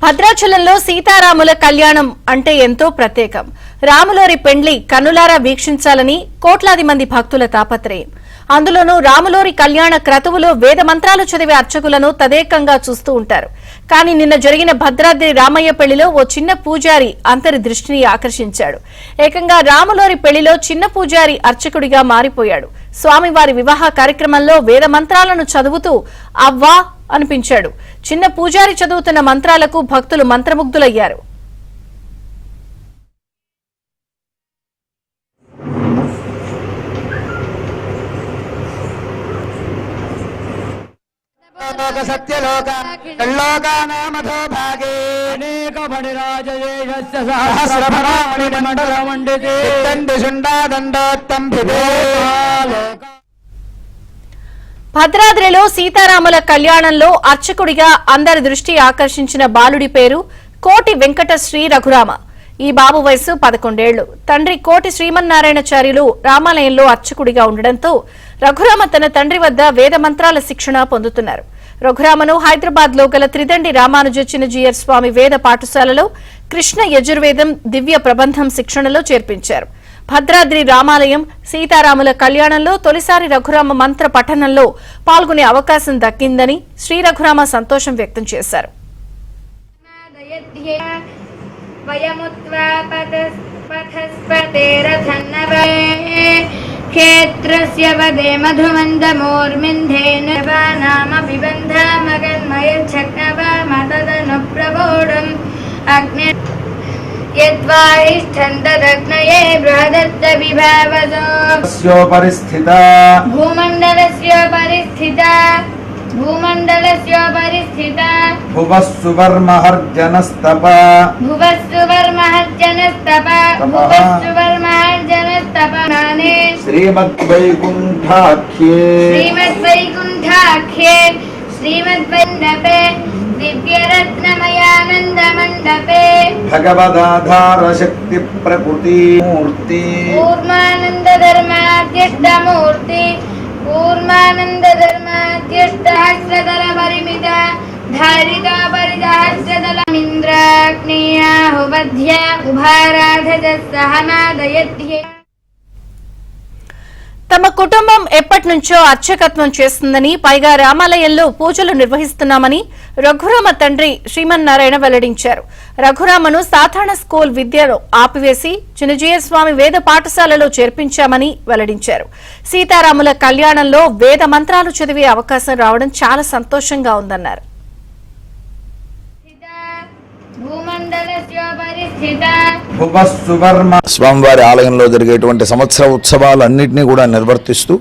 భద్రాచలంలో సీతారాముల కళ్యాణం అంటే ఎంతో ప్రత్యేకం. రాములోరి పెండ్లి కన్నులారా వీక్షించాలని కోట్లాది మంది భక్తుల తాపత్రయం. అందులోనూ రాములోరి కళ్యాణ క్రతువులో వేద మంత్రాలు చదివే అర్చకులను తదేకంగా చూస్తూ ఉంటారు. కానీ నిన్న జరిగిన భద్రాద్రి రామయ్య పెళ్లిలో ఓ చిన్న పూజారి అందరి దృష్టిని ఆకర్షించాడు. ఏకంగా రాములోరి పెళ్లిలో చిన్న పూజారి అర్చకుడిగా మారిపోయాడు. స్వామివారి వివాహ కార్యక్రమంలో వేద మంత్రాలను చదువుతూ అవ్వా అనిపించాడు. చిన్న పూజారి చదువుతున్న మంత్రాలకు భక్తులు మంత్రముగ్ధులయ్యారు. సత్యలోక లోకానామథో భాగే అనేక మణిరాజయేషస్య సహస్రమణి మండలమండితే దండోత్తంభిదే. భద్రాద్రిలో సీతారాముల కళ్యాణంలో అర్చకుడిగా అందరి దృష్టి ఆకర్షించిన బాలుడి పేరు కోటి వెంకట శ్రీ రఘురామ. ఈ బాబు వయసు 11 ఏళ్లు. తండ్రి కోటి శ్రీమన్నారాయణాచార్యులు రామాలయంలో అర్చకుడిగా ఉండడంతో రఘురామ తన తండ్రి వద్ద వేద మంత్రాల శిక్షణ పొందుతున్నారు. రఘురామను హైదరాబాద్ లో గల త్రిదండి రామానుజ చిన్నజీయర్ స్వామి వేద పాఠశాలలో కృష్ణ యజుర్వేదం దివ్య ప్రబంధం శిక్షణలో చేర్పించారు. భద్రాద్రి రామాలయం సీతారాముల కళ్యాణంలో తొలిసారి రఘురామ మంత్ర పఠనంలో పాల్గొనే అవకాశం దక్కిందని శ్రీ రఘురామ సంతోషం వ్యక్తం చేశారు. क्षेत्रस्य वदे मधुमन्दमोर्मिन्धेन नाम बिबन्धमगन्मयच्छक्नवमतदनुप्रबोढम् अग्ने यद्वारिष्ठन्तदग्नये बृहदत्तविभावसो परिस्थिता भूमण्डलस्य परिस्थिता भुवः सुवर्महर्जनस्तप श्रीमद्वैकुण्ठाख्ये श्रीमद्वैन्दपे दिव्यरत्नमयानन्दमण्डपे भगवदाधार शक्ति प्रकृति मूर्ति कूर्मानन्दधर्माद्यष्टमूर्ति धारिता परिदहस्रदलमिन्द्राग्नेयाहुवध्य उभाराधजः सहमादयध्ये. తమ కుటుంబం ఎప్పటి నుంచో అర్చకత్వం చేస్తుందని, పైగా రామాలయంలో పూజలు నిర్వహిస్తున్నామని రఘురామ తండ్రి శ్రీమన్నారాయణ వెల్లడించారు. రఘురామను సాధారణ స్కూల్ విద్యలో ఆపివేసి చిన్నజీయర్ స్వామి వేద పాఠశాలలో చేర్పించామని వెల్లడించారు. సీతారాముల కళ్యాణంలో వేద మంత్రాలు చదివే అవకాశం రావడం చాలా సంతోషంగా ఉందన్నారు. స్వామివారి ఆలయంలో జరిగేటువంటి సంవత్సర ఉత్సవాలన్నింటినీ కూడా నిర్వర్తిస్తూ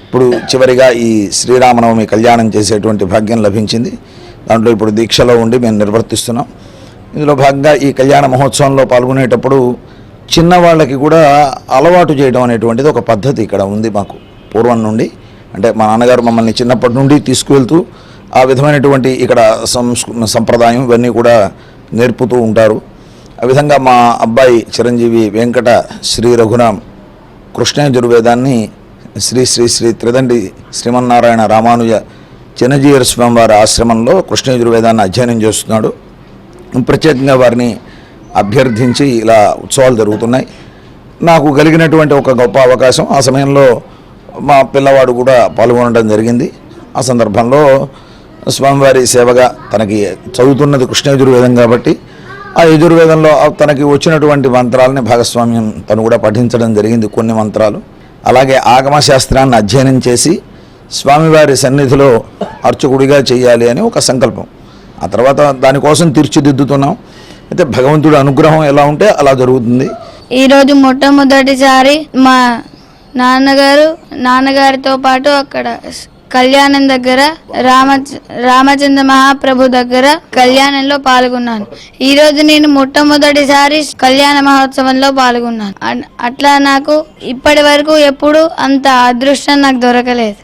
ఇప్పుడు చివరిగా ఈ శ్రీరామనవమి కళ్యాణం చేసేటువంటి భాగ్యం లభించింది. దాంట్లో ఇప్పుడు దీక్షలో ఉండి మేము నిర్వర్తిస్తున్నాం. ఇందులో భాగంగా ఈ కళ్యాణ మహోత్సవంలో పాల్గొనేటప్పుడు చిన్నవాళ్ళకి కూడా అలవాటు చేయడం అనేటువంటిది ఒక పద్ధతి ఇక్కడ ఉంది మాకు పూర్వం నుండి. అంటే మా నాన్నగారు మమ్మల్ని చిన్నప్పటి నుండి తీసుకువెళ్తూ ఆ విధమైనటువంటి ఇక్కడ సంప్రదాయం ఇవన్నీ కూడా నేర్పుతూ ఉంటారు. ఆ విధంగా మా అబ్బాయి చిరంజీవి వెంకట శ్రీ రఘురామ్ కృష్ణయజుర్వేదాన్ని శ్రీ శ్రీ శ్రీ త్రిదండి శ్రీమన్నారాయణ రామానుజ చిన్నజీయర్ స్వామివారి ఆశ్రమంలో కృష్ణయజుర్వేదాన్ని అధ్యయనం చేస్తున్నాడు. ప్రత్యేకంగా వారిని అభ్యర్థించి ఇలా ఉత్సవాలు జరుగుతున్నాయి. నాకు కలిగినటువంటి ఒక గొప్ప అవకాశం. ఆ సమయంలో మా పిల్లవాడు కూడా పాల్గొనడం జరిగింది. ఆ సందర్భంలో స్వామివారి సేవగా తనకి చదువుతున్నది కృష్ణ యజుర్వేదం కాబట్టి ఆ యజుర్వేదంలో తనకి వచ్చినటువంటి మంత్రాలని భాగస్వామ్యం తను కూడా పఠించడం జరిగింది. కొన్ని మంత్రాలు అలాగే ఆగమశాస్త్రాన్ని అధ్యయనం చేసి స్వామివారి సన్నిధిలో అర్చకుడిగా చేయాలి అని ఒక సంకల్పం. ఆ తర్వాత దానికోసం తీర్చిదిద్దుతున్నాం. అయితే భగవంతుడి అనుగ్రహం ఎలా ఉంటే అలా జరుగుతుంది. ఈరోజు మొట్టమొదటిసారి మా నాన్నగారితో పాటు అక్కడ కళ్యాణం దగ్గర రామచంద్ర మహాప్రభు దగ్గర కళ్యాణంలో పాల్గొన్నాను. ఈ రోజు నేను మొట్టమొదటిసారి కళ్యాణ మహోత్సవంలో పాల్గొన్నాను. అట్లా నాకు ఇప్పటి వరకు ఎప్పుడు అంత అదృష్టం నాకు దొరకలేదు.